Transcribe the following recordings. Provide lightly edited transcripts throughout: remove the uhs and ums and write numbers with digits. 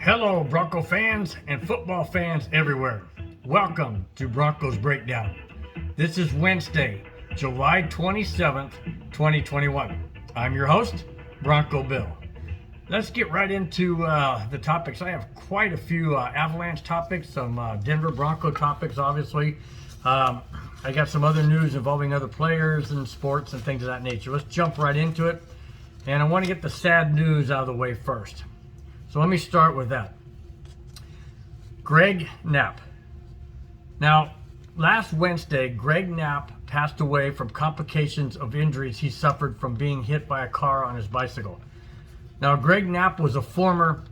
Hello, Bronco fans and football fans everywhere. Welcome to Broncos Breakdown. This is Wednesday, July 27th, 2021. I'm your host, Bronco Bill. Let's get right into the topics. I have quite a few Avalanche topics, some Denver Bronco topics, obviously. I got some other news involving other players and sports and things of that nature. Let's jump right into it. And I want to get the sad news out of the way first. So let me start with that. Greg Knapp. Now, last Wednesday, Greg Knapp passed away from complications of injuries he suffered from being hit by a car on his bicycle. Now, Greg Knapp was a former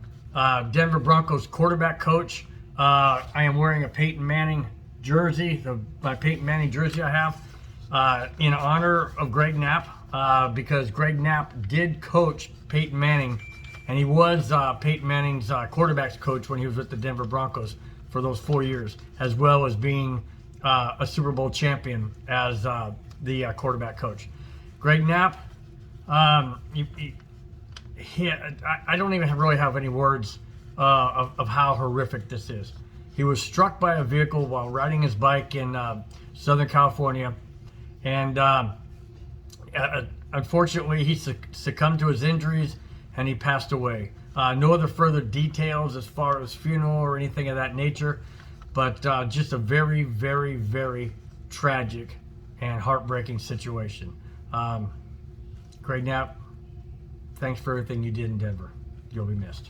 Denver Broncos quarterback coach. I am wearing a Peyton Manning jersey, my Peyton Manning jersey I have, in honor of Greg Knapp, because Greg Knapp did coach Peyton Manning, and he was Peyton Manning's quarterback's coach when he was with the Denver Broncos for those 4 years, as well as being a Super Bowl champion as the quarterback coach. Greg Knapp, I don't even really have any words of how horrific this is. He was struck by a vehicle while riding his bike in Southern California, and unfortunately he succumbed to his injuries and he passed away. No other further details as far as funeral or anything of that nature, but just a very, very, very tragic and heartbreaking situation. Greg Knapp, thanks for everything you did in Denver. You'll be missed.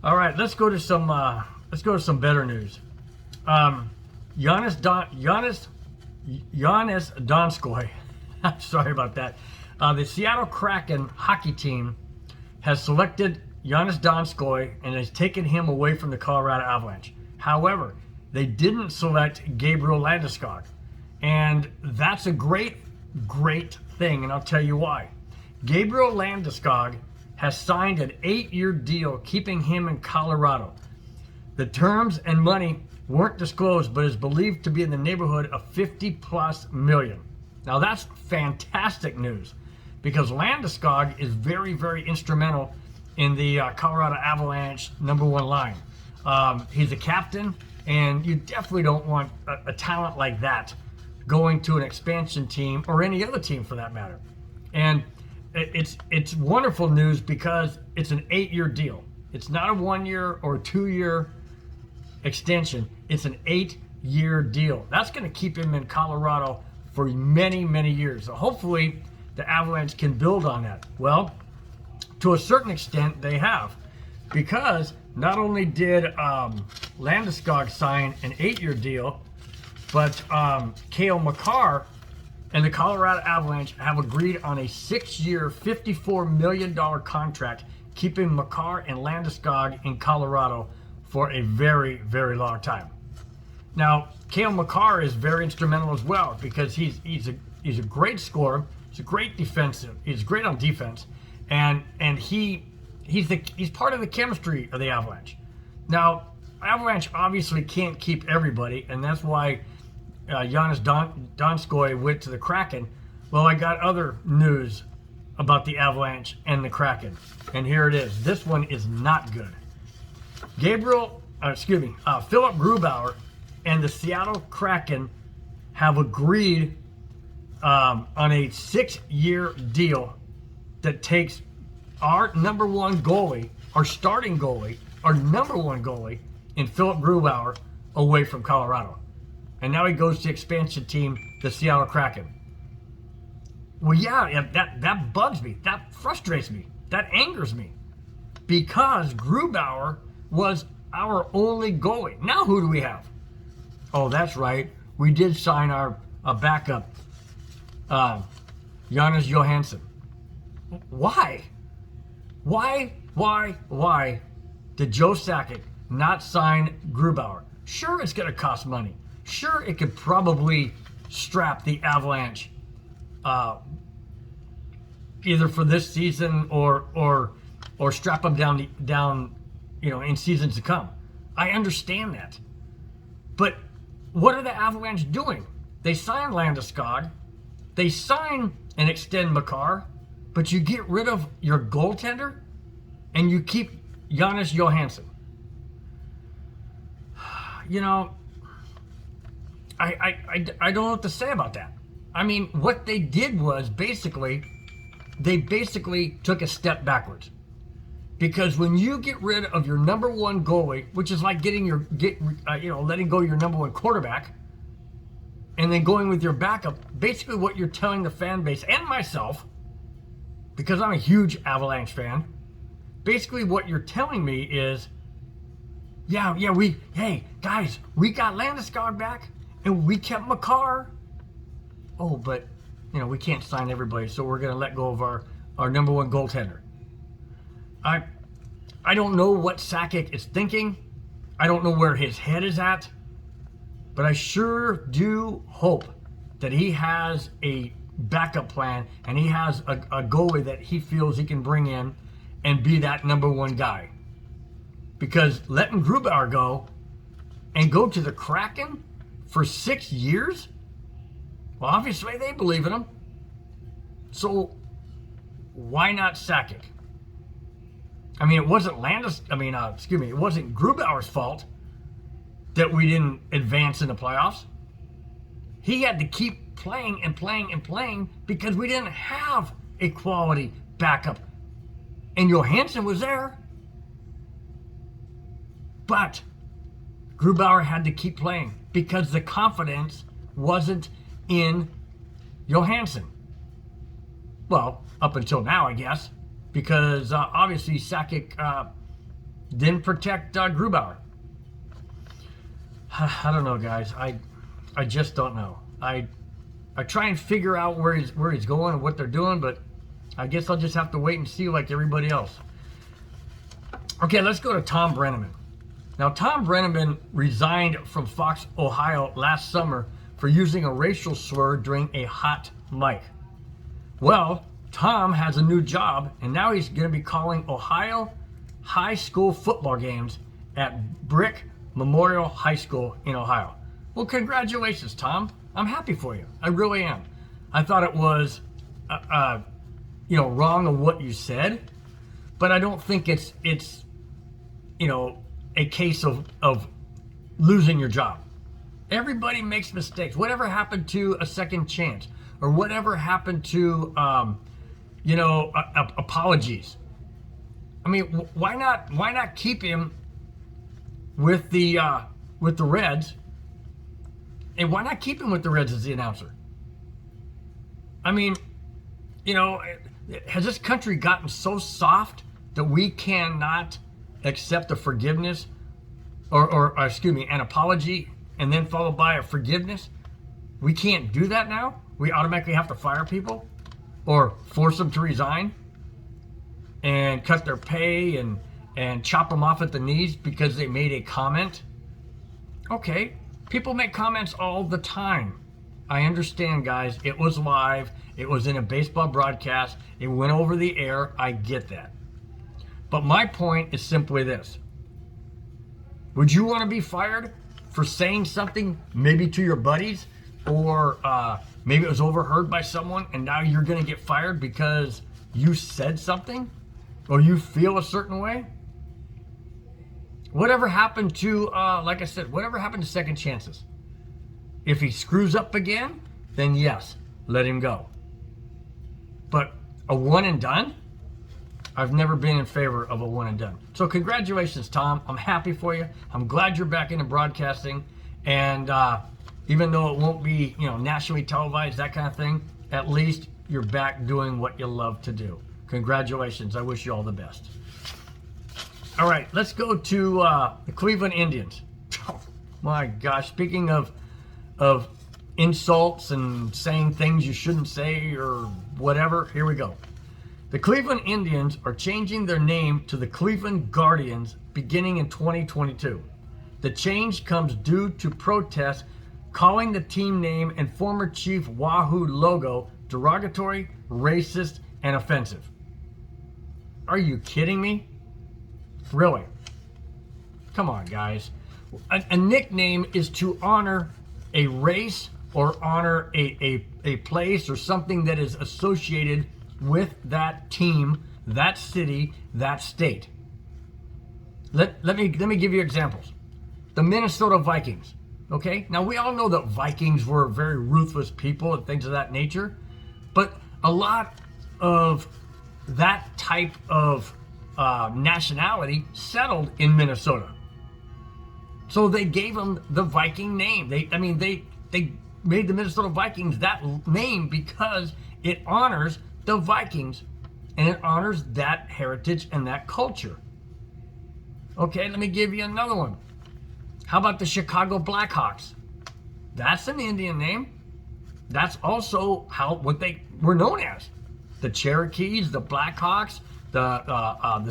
All right, let's go to some better news. Giannis Donskoy. I'm sorry about that. The Seattle Kraken hockey team has selected Giannis Donskoy and has taken him away from the Colorado Avalanche. However, they didn't select Gabrial Landeskog, and that's a great thing, and I'll tell you why. Gabrial Landeskog has signed an 8-year deal keeping him in Colorado. The terms and money weren't disclosed, but is believed to be in the neighborhood of $50+ million. Now that's fantastic news, because Landeskog is very, very instrumental in the Colorado Avalanche #1 line. He's a captain, and you definitely don't want a talent like that going to an expansion team or any other team for that matter. And it's wonderful news because it's an 8-year deal. It's not a 1-year or 2-year extension. It's an 8-year deal. That's going to keep him in Colorado for many, many years. So hopefully the Avalanche can build on that. Well, to a certain extent they have, because not only did Landeskog sign an 8-year deal, but Cale Makar and the Colorado Avalanche have agreed on a 6-year, $54 million contract, keeping Makar and Landeskog in Colorado for a very, very long time. Now, Cale Makar is very instrumental as well, because he's a great scorer. He's a great defensive. He's great on defense, and he's part of the chemistry of the Avalanche. Now, Avalanche obviously can't keep everybody, and that's why Giannis Donskoy went to the Kraken. Well, I got other news about the Avalanche and the Kraken, and here it is. This one is not good. Philipp Grubauer and the Seattle Kraken have agreed on a 6-year deal that takes our #1 goalie, our starting goalie, our #1 goalie in Philipp Grubauer away from Colorado. And now he goes to the expansion team, the Seattle Kraken. Well, yeah, that bugs me. That frustrates me. That angers me. Because Grubauer was our only goalie. Now who do we have? Oh, that's right. We did sign our backup, Jonas Johansson. Why? Why did Joe Sakic not sign Grubauer? Sure, it's going to cost money. Sure, it could probably strap the Avalanche either for this season or strap them down, in seasons to come. I understand that. But what are the Avalanche doing? They sign Landeskog, they sign and extend Makar, but you get rid of your goaltender and you keep Jonas Johansson. You know, I don't know what to say about that. I mean, what they did was they basically took a step backwards. Because when you get rid of your number one goalie, which is like letting go of your number one quarterback, and then going with your backup, basically what you're telling the fan base and myself, because I'm a huge Avalanche fan, basically what you're telling me is, hey guys, we got Landeskog back and we kept McCarr. Oh, but we can't sign everybody, so we're going to let go of our number one goaltender. I don't know what Sakic is thinking. I don't know where his head is at. But I sure do hope that he has a backup plan and he has a goalie that he feels he can bring in and be that number one guy. Because letting Grubauer go and go to the Kraken for 6 years? Well, obviously they believe in him. So why not Sakic? I mean, it wasn't it wasn't Grubauer's fault that we didn't advance in the playoffs. He had to keep playing and playing and playing because we didn't have a quality backup. And Johansson was there. But Grubauer had to keep playing because the confidence wasn't in Johansson. Well, up until now, I guess. Because obviously Sakic didn't protect Grubauer. I don't know, guys. I just don't know. I try and figure out where he's going and what they're doing, but I guess I'll just have to wait and see like everybody else. Okay, let's go to Tom Brennaman. Now, Tom Brennaman resigned from Fox, Ohio last summer for using a racial slur during a hot mic. Well, Tom has a new job, and now he's going to be calling Ohio high school football games at Brick Memorial High School in Ohio. Well, congratulations, Tom. I'm happy for you. I really am. I thought it was, wrong of what you said, but I don't think it's a case of losing your job. Everybody makes mistakes. Whatever happened to a second chance, or whatever happened to apologies. I mean, why not keep him with the Reds, and why not keep him with the Reds as the announcer? I mean, has this country gotten so soft that we cannot accept a forgiveness or an apology and then followed by a forgiveness? We can't do that now? We automatically have to fire people or force them to resign and cut their pay and chop them off at the knees because they made a comment? Okay, people make comments all the time. I understand, guys. It was live. It was in a baseball broadcast. It went over the air. I get that. But my point is simply this. Would you want to be fired for saying something maybe to your buddies, or maybe it was overheard by someone and now you're going to get fired because you said something or you feel a certain way? Whatever happened to, like I said, whatever happened to second chances? If he screws up again, then yes, let him go. But a one and done? I've never been in favor of a one and done. So congratulations, Tom. I'm happy for you. I'm glad you're back into broadcasting. And even though it won't be, nationally televised, that kind of thing, at least you're back doing what you love to do. Congratulations. I wish you all the best. All right, let's go to the Cleveland Indians. Oh, my gosh, speaking of insults and saying things you shouldn't say or whatever, here we go. The Cleveland Indians are changing their name to the Cleveland Guardians beginning in 2022. The change comes due to protests calling the team name and former Chief Wahoo logo derogatory, racist, and offensive. Are you kidding me? Really? Come on, guys. A nickname is to honor a race or honor a place or something that is associated with that team, that city, that state. Let me give you examples. The Minnesota Vikings. Okay, now we all know that Vikings were very ruthless people and things of that nature, but a lot of that type of nationality settled in Minnesota. So they gave them the Viking name. They made the Minnesota Vikings that name because it honors the Vikings and it honors that heritage and that culture. Okay, let me give you another one. How about the Chicago Blackhawks? That's an Indian name. That's also what they were known as. The Cherokees, the Blackhawks, I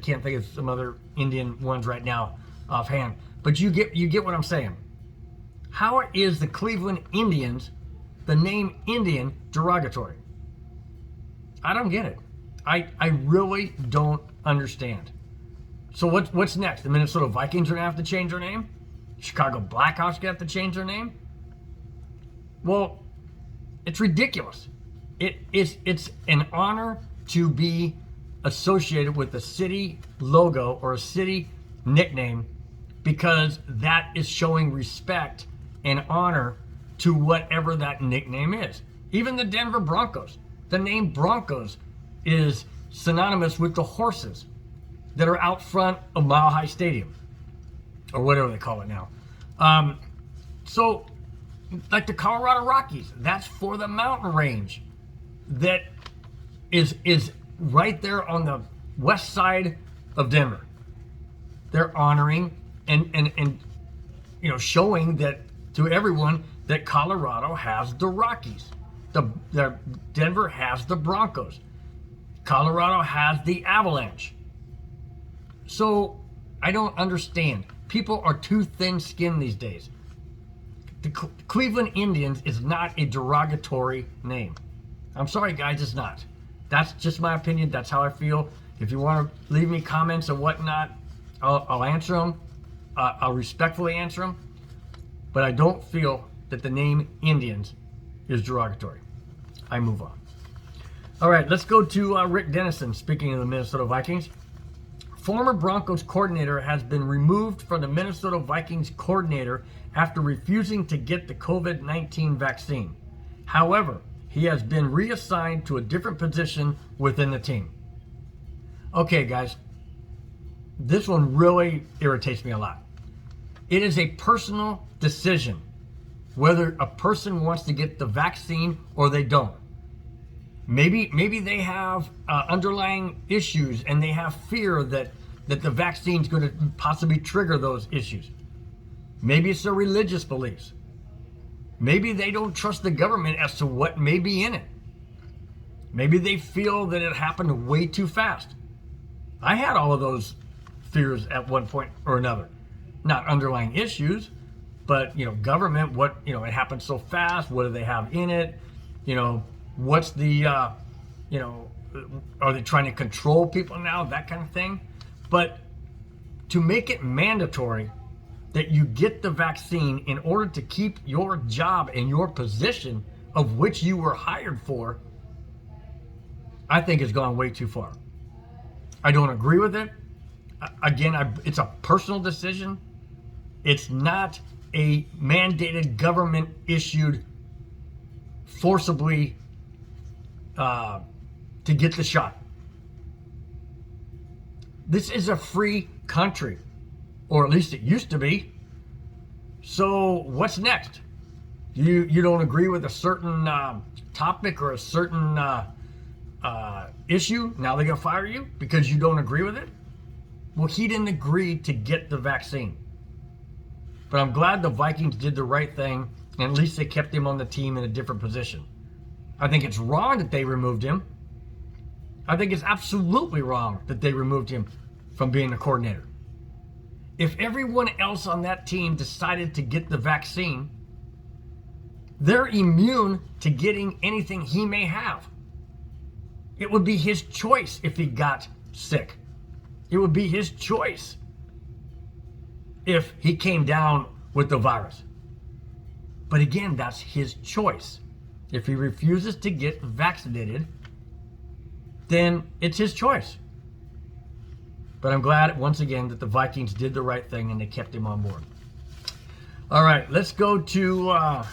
can't think of some other Indian ones right now offhand. But you get what I'm saying. How is the Cleveland Indians, the name Indian, derogatory? I don't get it. I really don't understand. So what's next? The Minnesota Vikings are gonna have to change their name? Chicago Blackhawks gonna have to change their name? Well, it's ridiculous. It's an honor to be associated with a city logo or a city nickname because that is showing respect and honor to whatever that nickname is. Even the Denver Broncos. The name Broncos is synonymous with the horses that are out front of Mile High Stadium, or whatever they call it now. So, like the Colorado Rockies, that's for the mountain range that is right there on the west side of Denver. They're honoring and showing that to everyone that Colorado has the Rockies. Denver has the Broncos. Colorado has the Avalanche. So I don't understand. People are too thin-skinned these days. The Cleveland Indians is not a derogatory name. I'm sorry, guys, it's not. That's just my opinion. That's how I feel. If you want to leave me comments or whatnot, I'll answer them. I'll respectfully answer them. But I don't feel that the name Indians is derogatory. I move on. All right, let's go to Rick Dennison, speaking of the Minnesota Vikings. Former Broncos coordinator has been removed from the Minnesota Vikings coordinator after refusing to get the COVID-19 vaccine. However, he has been reassigned to a different position within the team. Okay, guys, this one really irritates me a lot. It is a personal decision whether a person wants to get the vaccine or they don't. Maybe they have underlying issues and they have fear that the vaccine is going to possibly trigger those issues. Maybe it's their religious beliefs. Maybe they don't trust the government as to what may be in it. Maybe they feel that it happened way too fast. I had all of those fears at one point or another. Not underlying issues, but government, it happened so fast, what do they have in it? What's the, are they trying to control people now? That kind of thing. But to make it mandatory that you get the vaccine in order to keep your job and your position of which you were hired for, I think has gone way too far. I don't agree with it. Again, it's a personal decision. It's not a mandated government issued forcibly to get the shot. This is a free country, or at least it used to be. So what's next? You don't agree with a certain topic or a certain issue? Now they're gonna fire you because you don't agree with it? Well, he didn't agree to get the vaccine. But I'm glad the Vikings did the right thing, and at least they kept him on the team in a different position. I think it's wrong that they removed him. I think it's absolutely wrong that they removed him from being the coordinator. If everyone else on that team decided to get the vaccine, they're immune to getting anything he may have. It would be his choice if he got sick. It would be his choice if he came down with the virus. But again, that's his choice. If he refuses to get vaccinated, then it's his choice. But I'm glad once again that the Vikings did the right thing and they kept him on board. All right, let's go to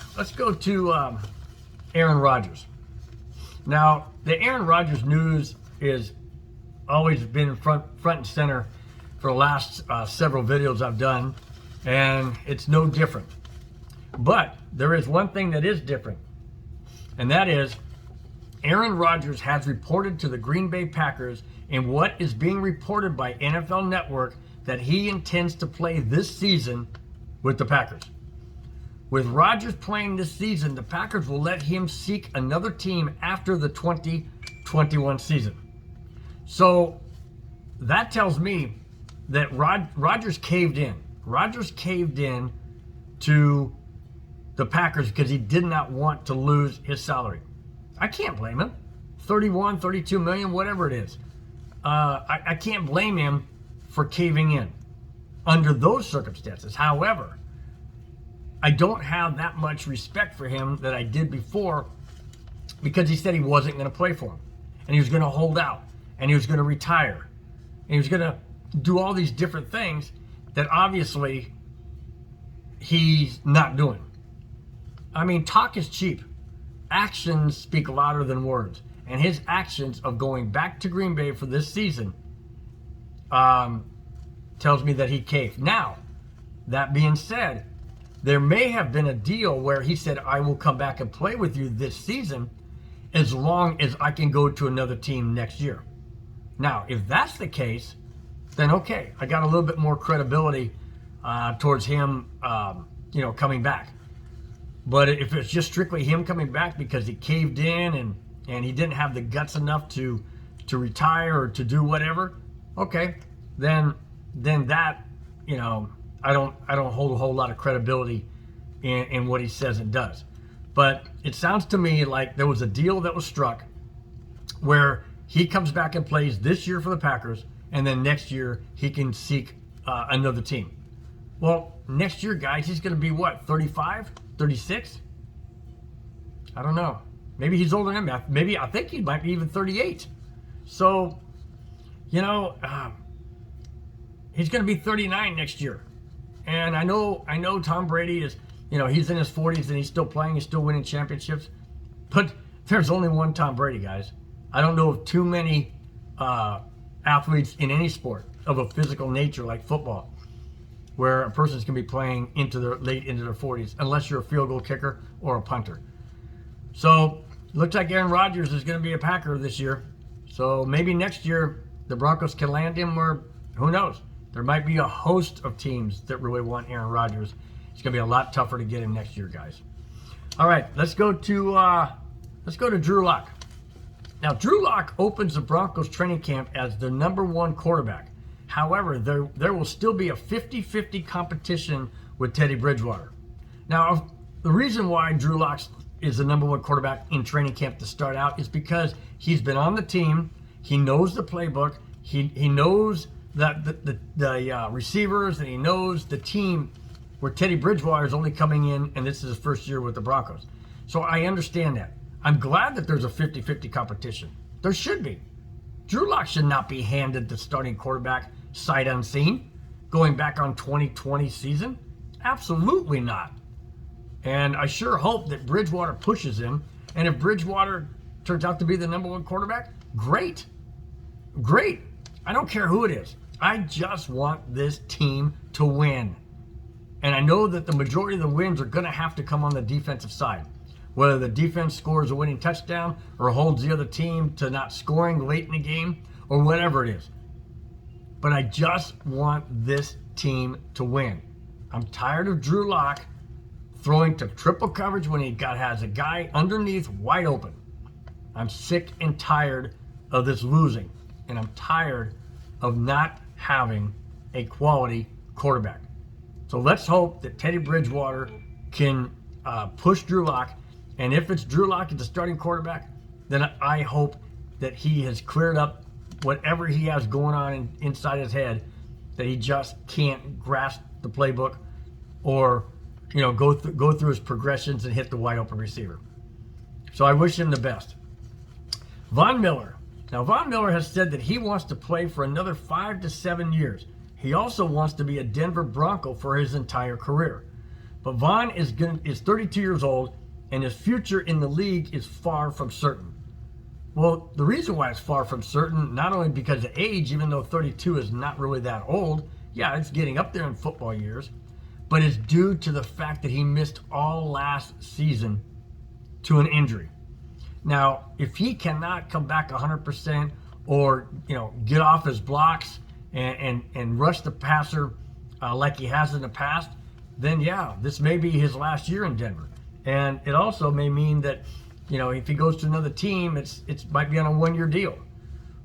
Aaron Rodgers. Now, the Aaron Rodgers news is always been front and center for the last several videos I've done, and it's no different. But there is one thing that is different, and that is Aaron Rodgers has reported to the Green Bay Packers in what is being reported by NFL Network that he intends to play this season with the Packers. With Rodgers playing this season, the Packers will let him seek another team after the 2021 season. So that tells me that Rodgers caved in. Rodgers caved in to the Packers because he did not want to lose his salary. I can't blame him. 31, 32 million, whatever it is. I can't blame him for caving in under those circumstances. However, I don't have that much respect for him that I did before because he said he wasn't going to play for him. And he was going to hold out. And he was going to retire. And he was going to do all these different things that obviously he's not doing. I mean, talk is cheap. Actions speak louder than words. And his actions of going back to Green Bay for this season tells me that he caved. Now, that being said, there may have been a deal where he said, I will come back and play with you this season as long as I can go to another team next year. Now, if that's the case, then okay, I got a little bit more credibility towards him, coming back. But if it's just strictly him coming back because he caved in and he didn't have the guts enough to retire or to do whatever, okay, then that, I don't hold a whole lot of credibility in what he says and does. But it sounds to me like there was a deal that was struck where he comes back and plays this year for the Packers, and then next year he can seek another team. Well, next year, guys, he's going to be what, 35, 36? I don't know. Maybe he's older than him. Maybe I think he might be even 38. So, he's going to be 39 next year. And I know Tom Brady is, he's in his 40s and he's still playing, he's still winning championships. But there's only one Tom Brady, guys. I don't know of too many athletes in any sport of a physical nature like football where a person's going to be playing late into their 40s, unless you're a field goal kicker or a punter. So, looks like Aaron Rodgers is going to be a Packer this year. So maybe next year the Broncos can land him, or who knows? There might be a host of teams that really want Aaron Rodgers. It's going to be a lot tougher to get him next year, guys. All right, let's go to Drew Lock. Now, Drew Lock opens the Broncos training camp as the #1 quarterback. However, there will still be a 50-50 competition with Teddy Bridgewater. Now, the reason why Drew Lock is the #1 quarterback in training camp to start out is because he's been on the team. He knows the playbook. He knows the receivers, and he knows the team where Teddy Bridgewater is only coming in, and this is his first year with the Broncos. So I understand that. I'm glad that there's a 50-50 competition. There should be. Drew Lock should not be handed the starting quarterback sight unseen going back on 2020 season. Absolutely not. And I sure hope that Bridgewater pushes him. And if Bridgewater turns out to be the #1 quarterback, great. Great. I don't care who it is. I just want this team to win. And I know that the majority of the wins are going to have to come on the defensive side. Whether the defense scores a winning touchdown or holds the other team to not scoring late in the game or whatever it is. But I just want this team to win. I'm tired of Drew Lock throwing to triple coverage when he has a guy underneath wide open. I'm sick and tired of this losing. And I'm tired of not having a quality quarterback. So let's hope that Teddy Bridgewater can push Drew Lock. And if it's Drew Lock as the starting quarterback, then I hope that he has cleared up whatever he has going on inside his head, that he just can't grasp the playbook or go through his progressions and hit the wide open receiver. So I wish him the best. Von Miller Now, Von Miller has said that he wants to play for another 5 to 7 years. He also wants to be a Denver Bronco for his entire career. But Von is 32 years old, and his future in the league is far from certain. Well, the reason why it's far from certain, not only because of age, even though 32 is not really that old, yeah, it's getting up there in football years, but it's due to the fact that he missed all last season to an injury. Now, if he cannot come back 100% or, get off his blocks and rush the passer like he has in the past, then yeah, this may be his last year in Denver. And it also may mean that, if he goes to another team, it might be on a 1-year deal.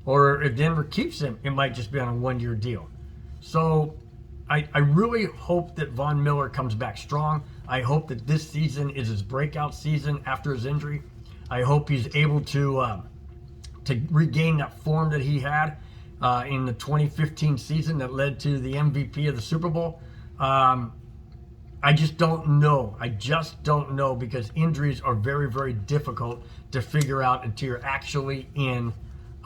Or if Denver keeps him, it might just be on a 1-year deal. So I really hope that Von Miller comes back strong. I hope that this season is his breakout season after his injury. I hope he's able to regain that form that he had in the 2015 season that led to the MVP of the Super Bowl. I just don't know. I just don't know, because injuries are very, very difficult to figure out until you're actually in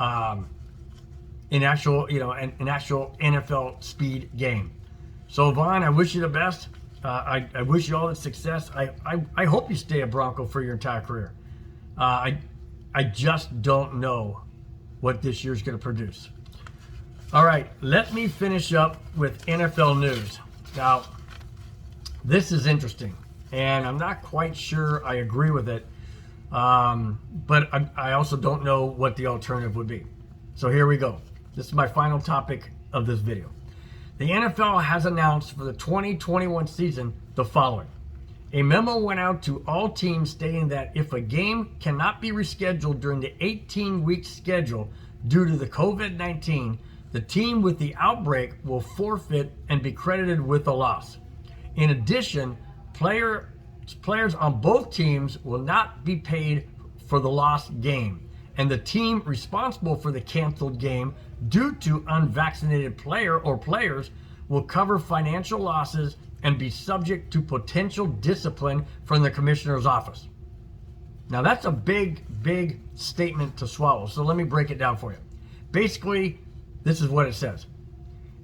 actual NFL speed game. So Von, I wish you the best. I wish you all the success. I hope you stay a Bronco for your entire career. I just don't know what this year's going to produce. All right, let me finish up with NFL news. Now, this is interesting, and I'm not quite sure I agree with it, but I also don't know what the alternative would be. So here we go. This is my final topic of this video. The NFL has announced for the 2021 season the following. A memo went out to all teams stating that if a game cannot be rescheduled during the 18-week schedule due to the COVID-19, the team with the outbreak will forfeit and be credited with a loss. In addition, players on both teams will not be paid for the lost game, and the team responsible for the canceled game due to unvaccinated player or players will cover financial losses and be subject to potential discipline from the commissioner's office. Now, that's a big, big statement to swallow, so let me break it down for you. Basically, this is what it says.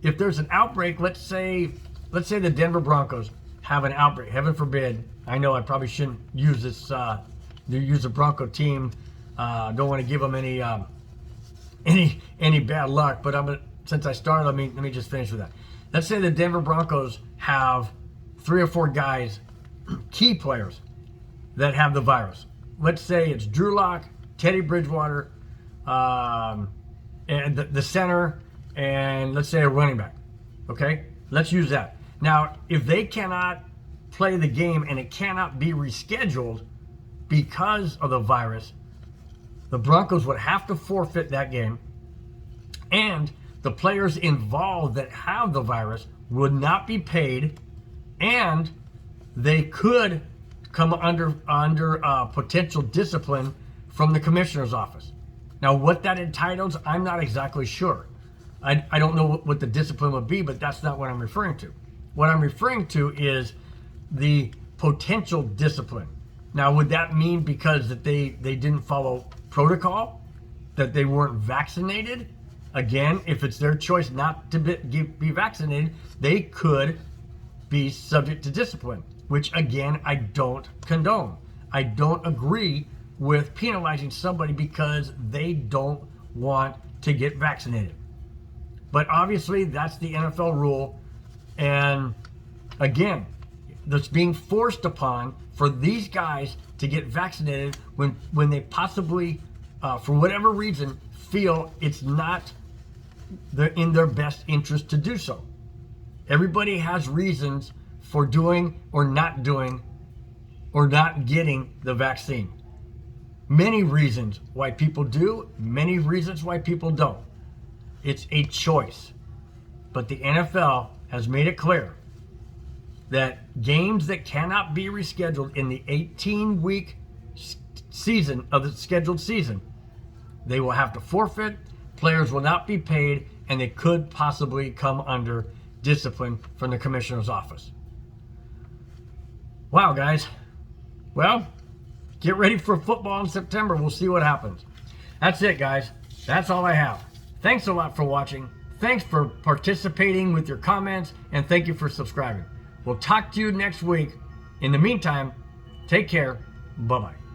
If there's an outbreak, let's say the Denver Broncos have an outbreak, heaven forbid. I know I probably shouldn't use this, use a Bronco team. Don't want to give them any bad luck, but since I started, let me just finish with that. Let's say the Denver Broncos have 3 or 4 guys, key players, that have the virus. Let's say it's Drew Lock, Teddy Bridgewater, and the center, and let's say a running back. Okay, let's use that. Now, if they cannot play the game and it cannot be rescheduled because of the virus, the Broncos would have to forfeit that game, and the players involved that have the virus would not be paid, and they could come under potential discipline from the commissioner's office. Now, what that entitles, I'm not exactly sure. I don't know what the discipline would be, but that's not what I'm referring to. What I'm referring to is the potential discipline. Now, would that mean because that they didn't follow protocol, that they weren't vaccinated? Again, if it's their choice not to be vaccinated, they could be subject to discipline, which again, I don't condone. I don't agree with penalizing somebody because they don't want to get vaccinated. But obviously, that's the NFL rule. And again, that's being forced upon for these guys to get vaccinated when they possibly, for whatever reason, feel it's not in their best interest to do so. Everybody has reasons for doing or not getting the vaccine. Many reasons why people do, many reasons why people don't. It's a choice. But the NFL has made it clear that games that cannot be rescheduled in the 18-week season of the scheduled season, they will have to forfeit, players will not be paid, and they could possibly come under discipline from the commissioner's office. Wow, guys. Well, get ready for football in September. We'll see what happens. That's it, guys. That's all I have. Thanks a lot for watching. Thanks for participating with your comments, and thank you for subscribing. We'll talk to you next week. In the meantime, take care. Bye-bye.